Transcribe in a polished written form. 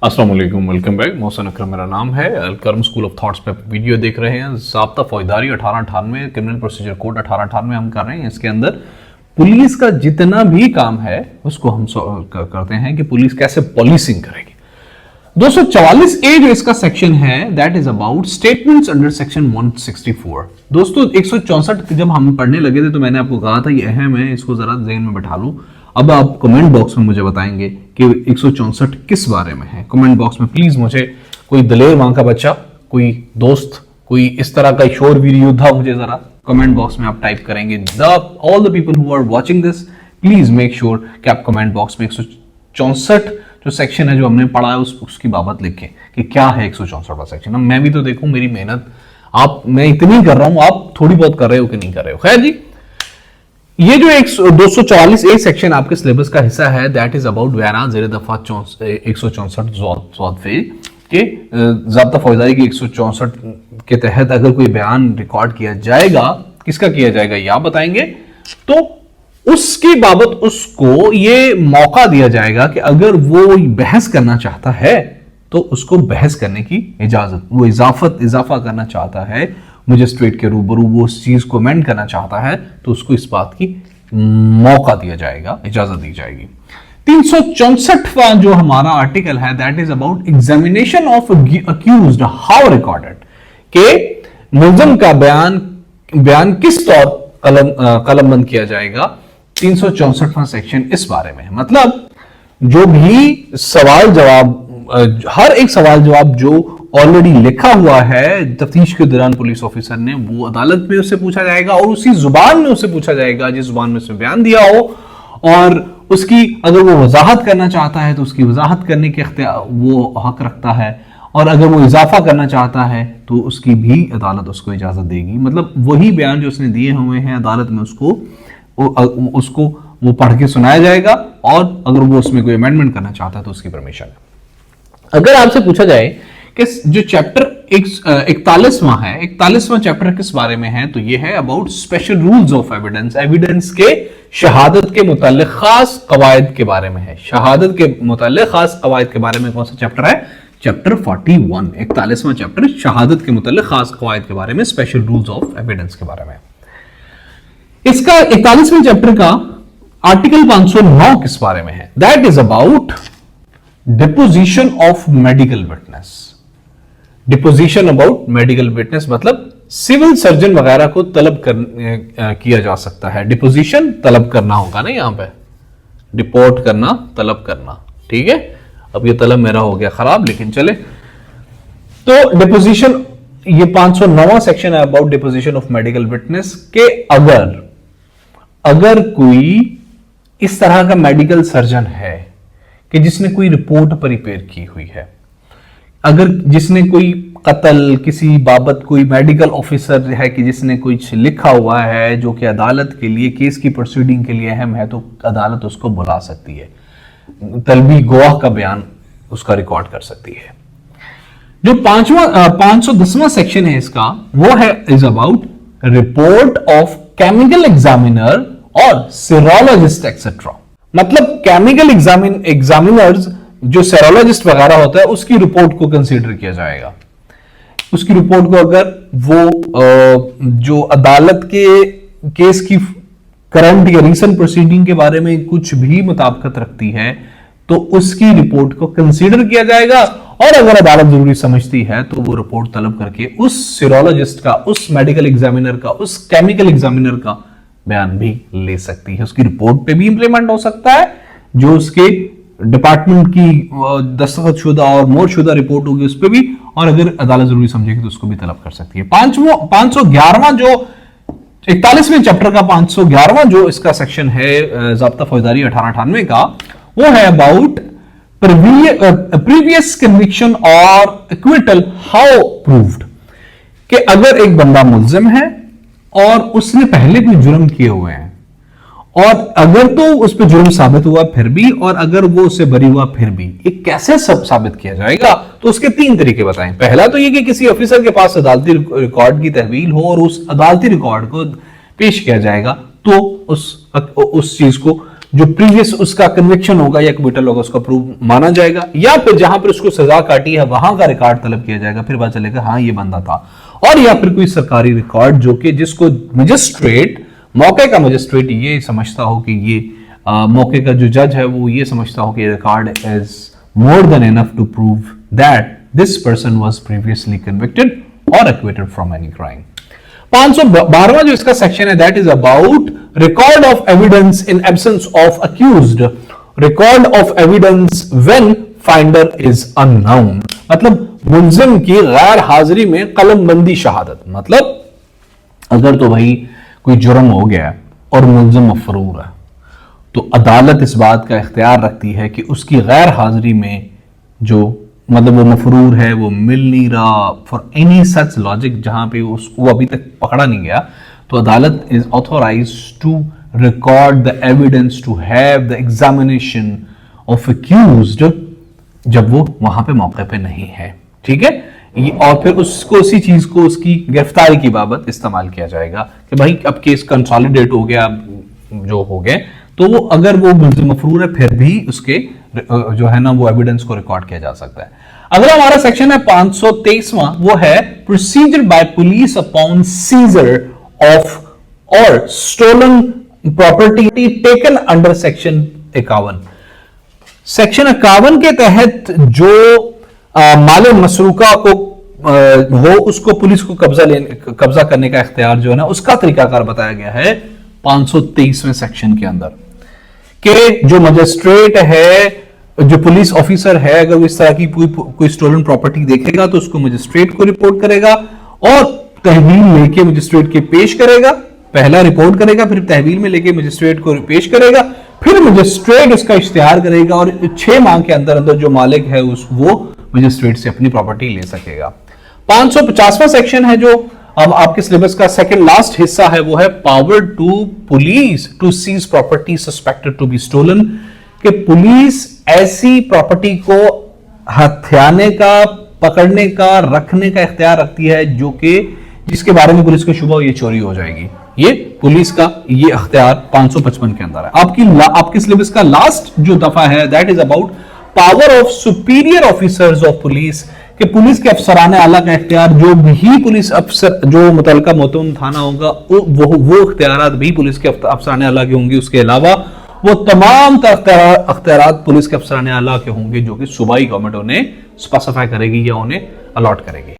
अस्सलाम वालेकुम, welcome back. Mohsin अकरम मेरा नाम है। अलकरम स्कूल ऑफ थॉट्स पे वीडियो देख रहे हैं। ज़ाब्ता फौजदारी 1898 क्रिमिनल प्रोसीजर कोड 1898 हम कर रहे हैं। इसके अंदर पुलिस का जितना भी काम है उसको हम करते हैं कि पुलिस कैसे पॉलिसिंग करेगी। 244A जो इसका सेक्शन है that is about statements under section 164। दोस्तों 164 जब हम पढ़ने लगे थे तो मैंने आपको कहा था ये अहम है, इसको जरा ज़हन में बैठा लूं। अब आप कमेंट बॉक्स में मुझे बताएंगे कि 164 किस बारे में है। कमेंट बॉक्स में प्लीज मुझे कोई दलेर मां का बच्चा, कोई दोस्त, कोई इस तरह का शोरवीर योद्धा मुझे जरा कमेंट बॉक्स में आप टाइप करेंगे। All the people who are watching this please make sure कि आप कमेंट बॉक्स में 164 जो सेक्शन है जो हमने पढ़ा है उसकी बाबत लिखें कि क्या है 164वां सेक्शन। अब मैं भी तो देखूं, मेरी मेहनत मैं इतनी कर रहा हूं, आप थोड़ी बहुत कर रहे हो कि नहीं कर रहे हो। खैर जी, ये जो 244A सेक्शन आपके सिलेबस का हिस्सा है दैट इज अबाउट बयान ज़ेर दफा 164 के ज़ाब्ता फौजदारी की 164 के तहत अगर कोई बयान रिकॉर्ड किया जाएगा, किसका किया जाएगा ये आप बताएंगे, तो उसकी बाबत उसको ये मौका दिया जाएगा कि अगर वो बहस करना चाहता है तो उसको बहस करने की इजाजत, वो इजाफा करना चाहता है मजिस्ट्रेट के रूबरू, वो उस चीज को अमेंड करना चाहता है तो उसको इस बात की मौका दिया जाएगा, इजाजत दी जाएगी। 364वां जो हमारा आर्टिकल है that is about examination of accused how recorded, के मुल्जिम का बयान किस तौर कलमबंद किया जाएगा। 364वां सेक्शन इस बारे में है। मतलब जो भी सवाल जवाब, हर एक सवाल जवाब जो ऑलरेडी लिखा हुआ है तफ्तीश के दौरान पुलिस ऑफिसर ने, वो अदालत में उससे पूछा जाएगा और उसी जुबान में उससे पूछा जाएगा जिस जुबान में उसने बयान दिया हो। और उसकी अगर वो वजाहत करना चाहता है तो उसकी वजाहत करने के वो हक रखता है, और अगर वो इजाफा करना चाहता है तो उसकी भी अदालत उसको इजाजत देगी। मतलब वही बयान जो उसने दिए हुए हैं अदालत में उसको वो पढ़ के सुनाया जाएगा, और अगर वो उसमें कोई अमेंडमेंट करना चाहता है तो उसकी परमिशन है। अगर आपसे पूछा जाए कि जो चैप्टर 41वां है, 41वां चैप्टर किस बारे में है, तो ये है about special rules of evidence, evidence के शहादत के मुताल्लिक खास कवायद के बारे में है। शहादत के मुताल्लिक खास कवायद के बारे में कौन सा चैप्टर है? चैप्टर 41, 41वां चैप्टर शहादत के मुताल्लिक खास कवायद के बारे में, स्पेशल रूल्स ऑफ एविडेंस के बारे में। इसका 41वें चैप्टर का आर्टिकल 509 किस बारे में है? That is about deposition of medical witness. Deposition about medical witness मतलब सिविल सर्जन वगैरह को तलब किया जा सकता है। डिपोजिशन तलब करना होगा ना, यहां पे डिपोर्ट करना, तलब करना, ठीक है। अब ये तलब मेरा हो गया खराब, लेकिन चले। तो डिपोजिशन, ये 509वां सेक्शन है about deposition of medical witness के अगर कोई इस तरह का मेडिकल सर्जन है कि जिसने कोई रिपोर्ट प्रिपेयर की हुई है, अगर जिसने कोई कत्ल किसी बाबत, कोई मेडिकल ऑफिसर है कि जिसने कुछ लिखा हुआ है जो कि अदालत के लिए, केस की प्रोसीडिंग के लिए अहम है, तो अदालत उसको बुला सकती है, तलबी गवाह का बयान उसका रिकॉर्ड कर सकती है। जो 510वां सेक्शन है इसका, वो है is about report of chemical examiner और सीरोलॉजिस्ट एक्सेट्रा। मतलब केमिकल एग्जामिनर्स जो सेरोलॉजिस्ट वगैरह होता है उसकी रिपोर्ट को कंसीडर किया जाएगा। उसकी रिपोर्ट को अगर वो जो अदालत के केस की करंट या रीसेंट प्रोसीडिंग के बारे में कुछ भी मुताबिकत रखती है तो उसकी रिपोर्ट को कंसीडर किया जाएगा, और अगर अदालत जरूरी समझती है तो वो रिपोर्ट तलब करके उस सीरोलॉजिस्ट का, उस मेडिकल एग्जामिनर का, उस केमिकल एग्जामिनर का बयान भी ले सकती है। उसकी रिपोर्ट पे भी इंप्लीमेंट हो सकता है, जो उसके डिपार्टमेंट की दस्तखत शुदा और मोर शुदा रिपोर्ट होगी उस पर भी, और अगर अदालत जरूरी समझेगी तो उसको भी तलब कर सकती है। 511वां जो 41वें चैप्टर का 511वां जो इसका सेक्शन है ज़ाब्ता फौजदारी 1898 का, वो है अबाउट प्रीवियस कन्विक्शन और एक्विटल हाउ प्रूव्ड, कि अगर एक बंदा मुल्जिम है और उसने पहले कोई जुर्म किए हुए हैं, और अगर तो उस पर जुर्म साबित हुआ फिर भी, और अगर वो उससे बरी हुआ फिर भी, ये कैसे सब साबित किया जाएगा? तो उसके 3 तरीके बताएं। पहला तो ये कि किसी ऑफिसर के पास अदालती रिकॉर्ड की तहवील हो और उस अदालती रिकॉर्ड को पेश किया जाएगा, तो उस चीज को जो प्रीवियस उसका कन्विक्शन होगा या एक्विटल होगा उसका प्रूव माना जाएगा, या फिर जहां पर उसको सजा काटी है वहां का रिकॉर्ड तलब किया जाएगा, फिर पता चलेगा हाँ ये बंदा था। और या फिर कोई सरकारी रिकॉर्ड जो कि जिसको मजिस्ट्रेट, मौके का मजिस्ट्रेट ये समझता हो कि ये मौके का जो जज है वो ये समझता हो कि record is more than enough to prove that this person was previously convicted और एक्विटेड फ्रॉम एनी क्राइम। 512वां जो इसका सेक्शन है that is about record of evidence in absence of accused, record of evidence when finder is unknown. मतलब मुल्जिम की गैर हाजिरी में कलमबंदी शहादत, मतलब अगर तो भाई कोई जुर्म हो गया और मुल्जिम मफरूर है तो अदालत इस बात का इख्तियार रखती है कि उसकी गैर हाजिरी में जो मतलब वो मफरूर है, वो मिल नहीं रहा, फॉर एनी सच लॉजिक जहां पे वो अभी तक पकड़ा नहीं गया, तो अदालत is authorise to record the evidence to have the examination of accused जब वो वहां पे मौके पे नहीं है। ठीक है, और फिर उसको उसी चीज को उसकी गिरफ्तारी की बाबत इस्तेमाल किया जाएगा कि भाई अब केस कंसोलिडेट हो गया, जो हो गए, तो वो अगर वो मफरूर है फिर भी उसके जो है ना वो एविडेंस को रिकॉर्ड किया जा सकता है। अगला हमारा सेक्शन है 523वां, वो है procedure by police upon seizure of और stolen property taken under section 51। Section 51 के तहत जो माल मसरूका को हो उसको पुलिस को कब्जा करने का इख्तियार जो है ना उसका तरीकाकार बताया गया है 523वें सेक्शन के अंदर, कि जो मजिस्ट्रेट है, जो पुलिस ऑफिसर है, अगर वो इस तरह की कोई स्टोलन प्रॉपर्टी देखेगा तो उसको मजिस्ट्रेट को रिपोर्ट करेगा और तहवील लेके मजिस्ट्रेट के पेश करेगा। पहला रिपोर्ट करेगा, फिर तहवील में लेके मजिस्ट्रेट को पेश करेगा, फिर मजिस्ट्रेट उसका इश्तिहार करेगा और 6 माह के अंदर अंदर जो मालिक है वो मजिस्ट्रेट से अपनी प्रॉपर्टी ले सकेगा। 550वां सेक्शन है जो अब आपके सिलेबस का सेकंड लास्ट हिस्सा है, वो है power to police to seize property suspected to be stolen, कि पुलिस ऐसी प्रॉपर्टी को हथियाने का, पकड़ने का, रखने का इख्तियार रखती है जो कि जिसके बारे में पुलिस को शुबा हो ये चोरी हो जाएगी। ये पुलिस का ये इख्तियार 555 के अंदर है। आपके सिलेबस का लास्ट जो दफा है that is about power of superior officers of police, कि पुलिस के अफसराने आला का इख्तियार, जो भी पुलिस अफसर जो मुतलका मोहतम थाना होगा वो इख्तियारात भी पुलिस के अफसराने आला के होंगे। उसके अलावा वो तमाम इख्तियारात पुलिस के अफसराने आला के होंगे जो कि सूबाई गवर्नमेंट उन्हें स्पेसिफाई करेगी या उन्हें अलॉट करेगी।